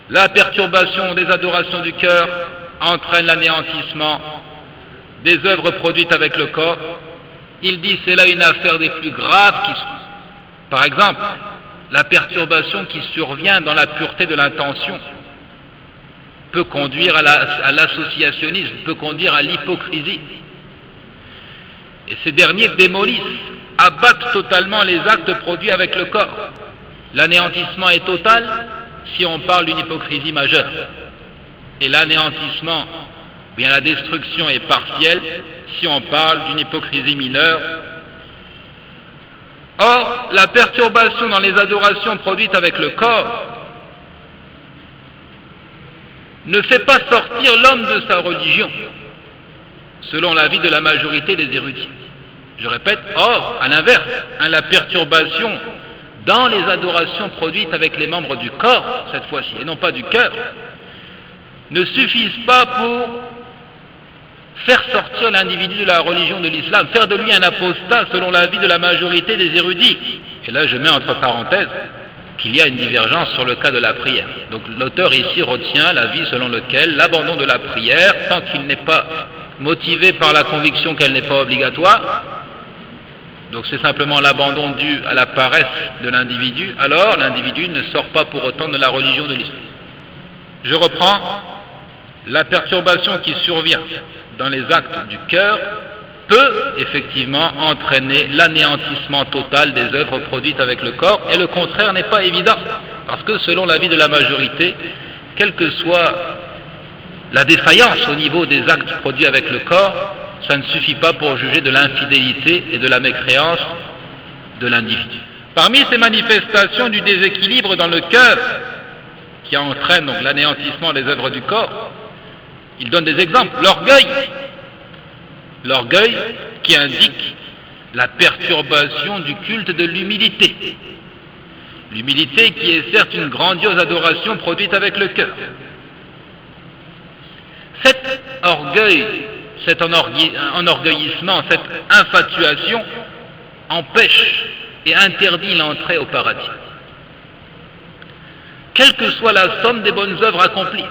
La perturbation des adorations du cœur entraîne l'anéantissement des œuvres produites avec le corps. Il dit c'est là une affaire des plus graves qui soit. Par exemple, la perturbation qui survient dans la pureté de l'intention peut conduire à l'associationnisme, peut conduire à l'hypocrisie. Et ces derniers démolissent, abattent totalement les actes produits avec le corps. L'anéantissement est total si on parle d'une hypocrisie majeure. Et l'anéantissement, bien la destruction est partielle si on parle d'une hypocrisie mineure. Or, la perturbation dans les adorations produites avec le corps ne fait pas sortir l'homme de sa religion, selon l'avis de la majorité des érudits. Je répète, or, à l'inverse, la perturbation dans les adorations produites avec les membres du corps, cette fois-ci, et non pas du cœur, ne suffisent pas pour faire sortir l'individu de la religion de l'islam, faire de lui un apostat selon l'avis de la majorité des érudits. Et là, je mets entre parenthèses qu'il y a une divergence sur le cas de la prière. Donc l'auteur ici retient l'avis selon lequel l'abandon de la prière, tant qu'il n'est pas motivé par la conviction qu'elle n'est pas obligatoire, donc c'est simplement l'abandon dû à la paresse de l'individu, alors l'individu ne sort pas pour autant de la religion de l'islam. Je reprends, la perturbation qui survient dans les actes du cœur peut effectivement entraîner l'anéantissement total des œuvres produites avec le corps, et le contraire n'est pas évident, parce que selon l'avis de la majorité, quelle que soit la défaillance au niveau des actes produits avec le corps, ça ne suffit pas pour juger de l'infidélité et de la mécréance de l'individu. Parmi ces manifestations du déséquilibre dans le cœur, qui entraîne donc l'anéantissement des œuvres du corps, il donne des exemples. L'orgueil qui indique la perturbation du culte de l'humilité. L'humilité qui est certes une grandiose adoration produite avec le cœur. Cet orgueil, cet enorgueillissement, cette infatuation empêche et interdit l'entrée au paradis. Quelle que soit la somme des bonnes œuvres accomplies,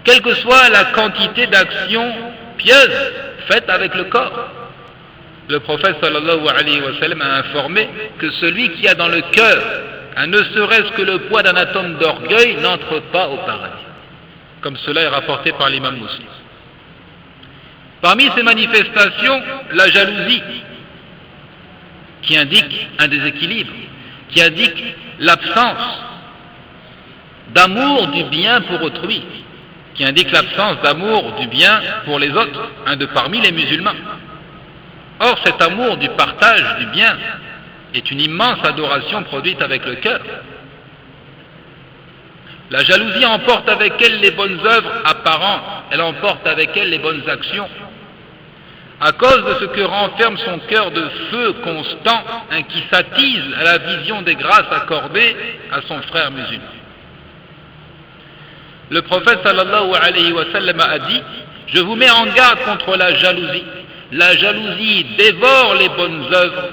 quelle que soit la quantité d'actions pieuses faites avec le corps, le prophète sallallahu alayhi wa sallam a informé que celui qui a dans le cœur ne serait-ce que le poids d'un atome d'orgueil n'entre pas au paradis, comme cela est rapporté par l'imam Muslim. Parmi ces manifestations, la jalousie, qui indique un déséquilibre, qui indique l'absence d'amour du bien pour autrui, qui indique l'absence d'amour du bien pour les autres, de parmi les musulmans. Or, cet amour du partage du bien est une immense adoration produite avec le cœur. La jalousie emporte avec elle les bonnes œuvres apparentes, elle emporte avec elle les bonnes actions, à cause de ce que renferme son cœur de feu constant, qui s'attise à la vision des grâces accordées à son frère musulman. Le prophète sallallahu alayhi wa sallam a dit: je vous mets en garde contre la jalousie. La jalousie dévore les bonnes œuvres,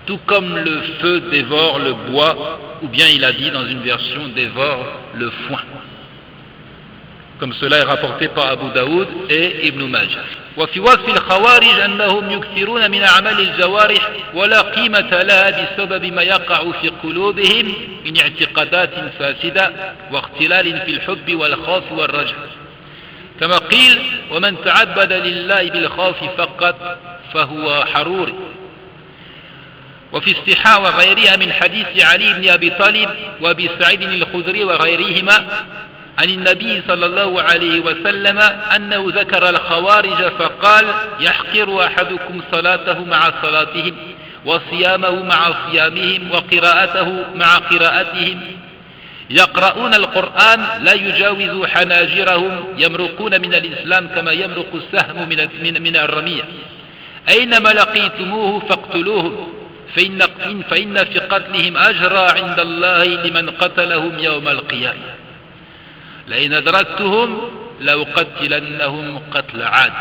tout comme le feu dévore le bois, ou bien il a dit dans une version dévore le foin. Comme cela est rapporté par Abu Daoud et Ibn Majah. وفي وصف الخوارج أنهم يكثرون من أعمال الجوارح ولا قيمة لها بسبب ما يقع في قلوبهم من اعتقادات فاسدة واختلال في الحب والخوف والرجاء. كما قيل: ومن تعبد لله بالخوف فقط فهو حروري. وفي الصحاح وغيرها من حديث علي بن أبي طالب وأبي سعيد الخدري وغيرهما عن النبي صلى الله عليه وسلم أنه ذكر الخوارج فقال: يحقر أحدكم صلاته مع صلاتهم وصيامه مع صيامهم وقراءته مع قراءتهم يقرؤون القرآن لا يجاوز حناجرهم يمرقون من الإسلام كما يمرق السهم من الرمية أينما لقيتموه فاقتلوهم فإن في قتلهم أجرا عند الله لمن قتلهم يوم القيامة لئن أدركتهم لأقتلنهم قتل عاد.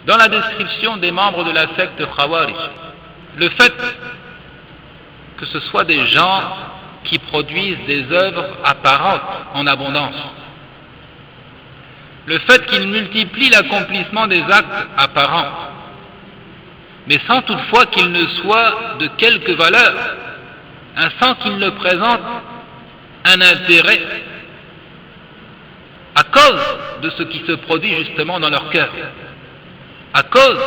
Dans la description des membres de la secte Khawarij, le fait que ce soit des gens qui produisent des œuvres apparentes en abondance. Le fait qu'ils multiplient l'accomplissement des actes apparents, mais sans toutefois qu'ils ne soient de quelque valeur, sans qu'ils ne présentent un intérêt à cause de ce qui se produit justement dans leur cœur, à cause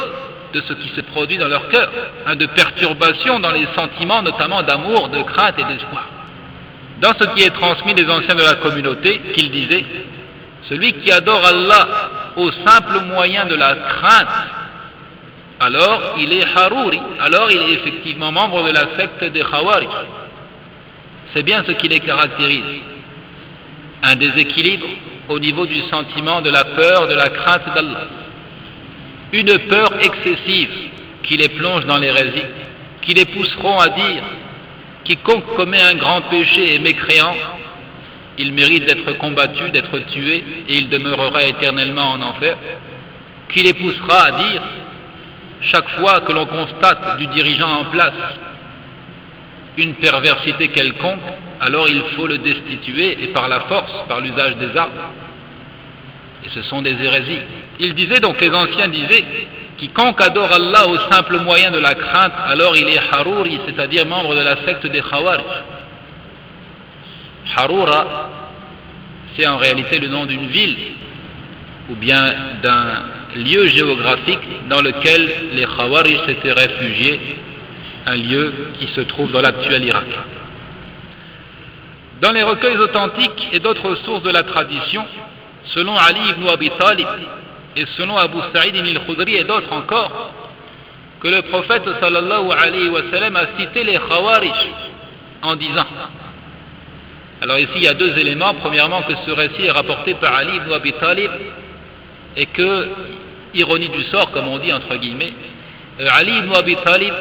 de ce qui se produit dans leur cœur, de perturbations dans les sentiments, notamment d'amour, de crainte et d'espoir. Dans ce qui est transmis des anciens de la communauté, qu'ils disaient, celui qui adore Allah au simple moyen de la crainte, alors il est Haruri, alors il est effectivement membre de la secte des Khawarij. C'est bien ce qui les caractérise, un déséquilibre au niveau du sentiment de la peur, de la crainte d'Allah. Une peur excessive qui les plonge dans l'hérésie, qui les pousseront à dire quiconque commet un grand péché est mécréant, il mérite d'être combattu, d'être tué, et il demeurera éternellement en enfer, qui les poussera à dire chaque fois que l'on constate du dirigeant en place une perversité quelconque, alors il faut le destituer, et par la force, par l'usage des armes. Et ce sont des hérésies. Ils disaient donc, les anciens disaient, quiconque adore Allah au simple moyen de la crainte, alors il est Haruri, c'est-à-dire membre de la secte des Khawarij. Harura, c'est en réalité le nom d'une ville, ou bien d'un lieu géographique dans lequel les Khawarij s'étaient réfugiés, un lieu qui se trouve dans l'actuel Irak. Dans les recueils authentiques et d'autres sources de la tradition, selon Ali ibn Abi Talib et selon Abu Sa'id al-Khudri et d'autres encore, que le prophète sallallahu alayhi wa sallam a cité les Khawarij en disant. Alors ici il y a deux éléments. Premièrement, que ce récit est rapporté par Ali ibn Abi Talib et que, ironie du sort comme on dit entre guillemets, Ali ibn Abi Talib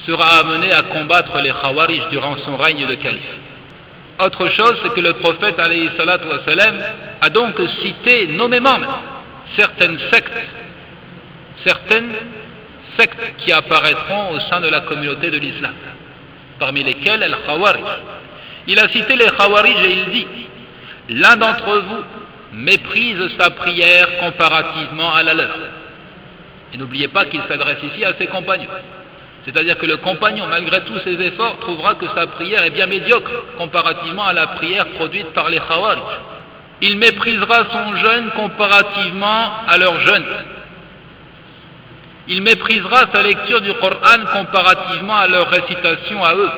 sera amené à combattre les Khawarij durant son règne de calife. Autre chose, c'est que le prophète alayhi salatu wa salam a donc cité nommément certaines sectes qui apparaîtront au sein de la communauté de l'islam, parmi lesquelles el Khawarij. Il a cité les Khawarij et il dit: l'un d'entre vous méprise sa prière comparativement à la leur. Et n'oubliez pas qu'il s'adresse ici à ses compagnons. C'est-à-dire que le compagnon, malgré tous ses efforts, trouvera que sa prière est bien médiocre comparativement à la prière produite par les Khawarij. Il méprisera son jeûne comparativement à leur jeûne. Il méprisera sa lecture du Coran comparativement à leur récitation à eux.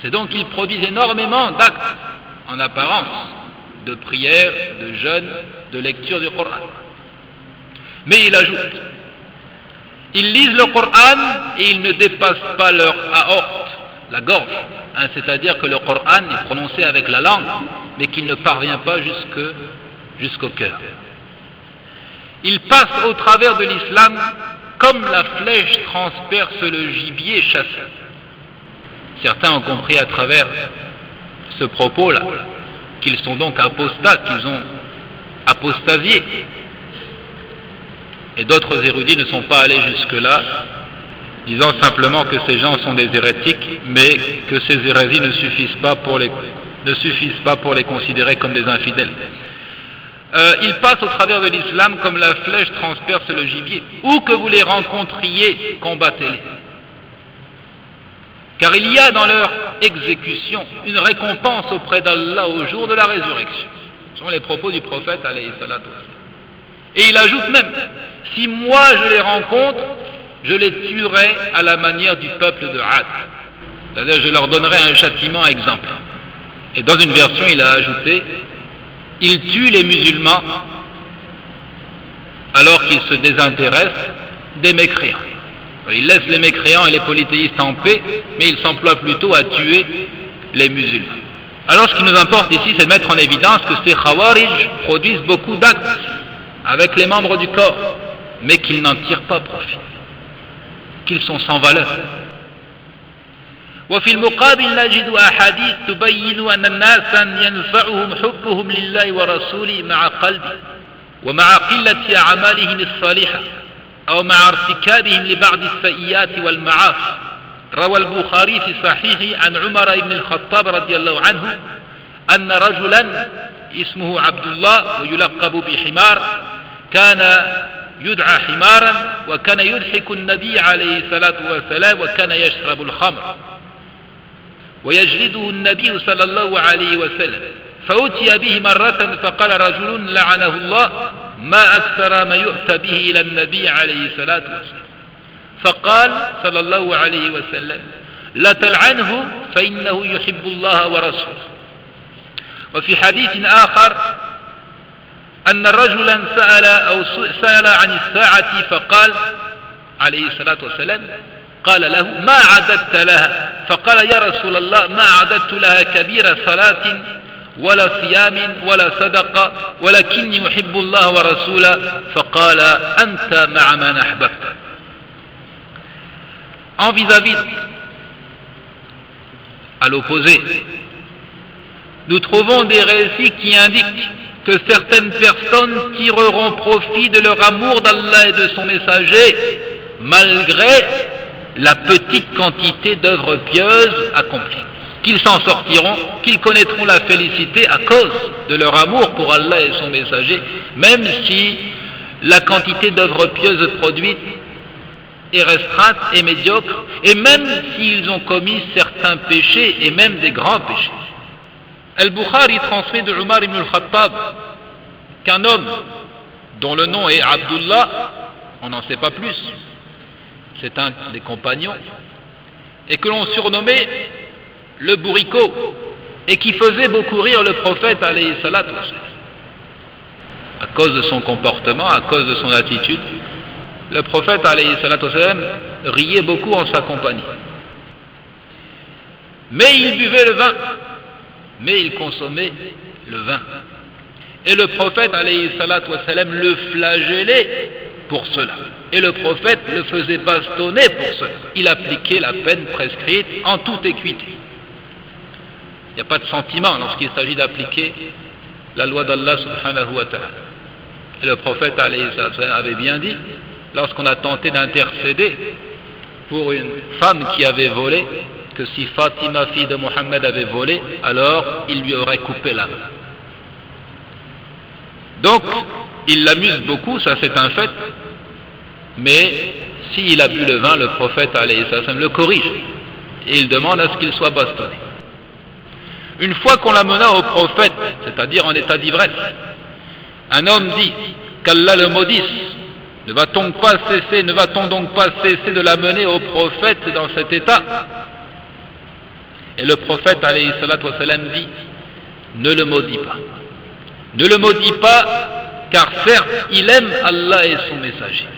C'est donc qu'ils produisent énormément d'actes, en apparence, de prière, de jeûne, de lecture du Coran. Mais il ajoute: ils lisent le Coran et ils ne dépassent pas leur aorte, la gorge, c'est-à-dire que le Coran est prononcé avec la langue, mais qu'il ne parvient pas jusqu'au cœur. Ils passent au travers de l'islam comme la flèche transperce le gibier chassé. Certains ont compris à travers ce propos-là qu'ils sont donc apostats, qu'ils ont apostasié. Et d'autres érudits ne sont pas allés jusque-là, disant simplement que ces gens sont des hérétiques, mais que ces hérésies ne suffisent pas pour les considérer comme des infidèles. Ils passent au travers de l'islam comme la flèche transperce le gibier. Où que vous les rencontriez, combattez-les. Car il y a dans leur exécution une récompense auprès d'Allah au jour de la résurrection. Ce sont les propos du prophète alayhi salatu wa sallam. Et il ajoute même: si moi je les rencontre, je les tuerai à la manière du peuple de Had. C'est-à-dire, je leur donnerai un châtiment exemple. Et dans une version, il a ajouté: il tue les musulmans alors qu'ils se désintéressent des mécréants. Il laisse les mécréants et les polythéistes en paix, mais il s'emploie plutôt à tuer les musulmans. Alors ce qui nous importe ici, c'est de mettre en évidence que ces Khawarij produisent beaucoup d'actes avec les membres du corps, mais qu'ils n'en tirent pas profit, qu'ils sont sans valeur. وفي المقابل نجد أحاديث تبين أن الناس ينفعهم حبهم لله ورسوله مع قلبه ومع قلة أعمالهم الصالحة أو مع ارتكابهم لبعض السيئات والمعاصي روى البخاري في صحيحه عن عمر بن الخطاب رضي الله عنه أن رجلا اسمه عبد الله ويلقب بحمار كان يدعى حمارا وكان يضحك النبي عليه الصلاة والسلام وكان يشرب الخمر ويجلده النبي صلى الله عليه وسلم فأتي به مرة فقال رجل لعنه الله ما أكثر ما يؤتى به إلى النبي عليه الصلاة والسلام فقال صلى الله عليه وسلم لا تلعنه فإنه يحب الله ورسوله. وفي حديث آخر أن رجلا سأل عن الساعة فقال عليه الصلاة والسلام قال له ما عددت لها فقال يا رسول الله ما عددت لها كبير صلاة ولا صيام ولا صدقة ولكني أحب الله ورسوله فقال أنت مع من أحببت. En vis-à-vis, à l'opposé, nous trouvons des récits qui indiquent que certaines personnes tireront profit de leur amour d'Allah et de son messager malgré la petite quantité d'œuvres pieuses accomplies. Qu'ils s'en sortiront, qu'ils connaîtront la félicité à cause de leur amour pour Allah et son messager, même si la quantité d'œuvres pieuses produites est restreinte et médiocre, et même s'ils ont commis certains péchés, et même des grands péchés. Al-Bukhari transmet de Umar ibn al-Khattab qu'un homme dont le nom est Abdullah, on n'en sait pas plus, c'est un des compagnons, et que l'on surnommait le bourricot, et qui faisait beaucoup rire le prophète alayhi salatu wassalam. À cause de son comportement, à cause de son attitude, le prophète alayhi salatu wassalam riait beaucoup en sa compagnie. Mais il buvait le vin, mais il consommait le vin. Et le prophète alayhi salatu wassalam le flagellait pour cela. Et le prophète le faisait bastonner pour cela. Il appliquait la peine prescrite en toute équité. Il n'y a pas de sentiment lorsqu'il s'agit d'appliquer la loi d'Allah subhanahu wa ta'ala. Et le prophète alayhi salatu wassalam avait bien dit, lorsqu'on a tenté d'intercéder pour une femme qui avait volé, que si Fatima, fille de Mohammed, avait volé, alors il lui aurait coupé la main. Donc, il l'amuse beaucoup, ça c'est un fait, mais s'il a bu le vin, le prophète alayhi sallam le corrige, et il demande à ce qu'il soit bastonné. Une fois qu'on l'amena au prophète, c'est-à-dire en état d'ivresse, un homme dit qu'Allah le maudisse, ne va-t-on donc pas cesser de l'amener au prophète dans cet état? Et le prophète alayhi salatu wassalam dit, ne le maudis pas. Ne le maudis pas, car certes, il aime Allah et son messager.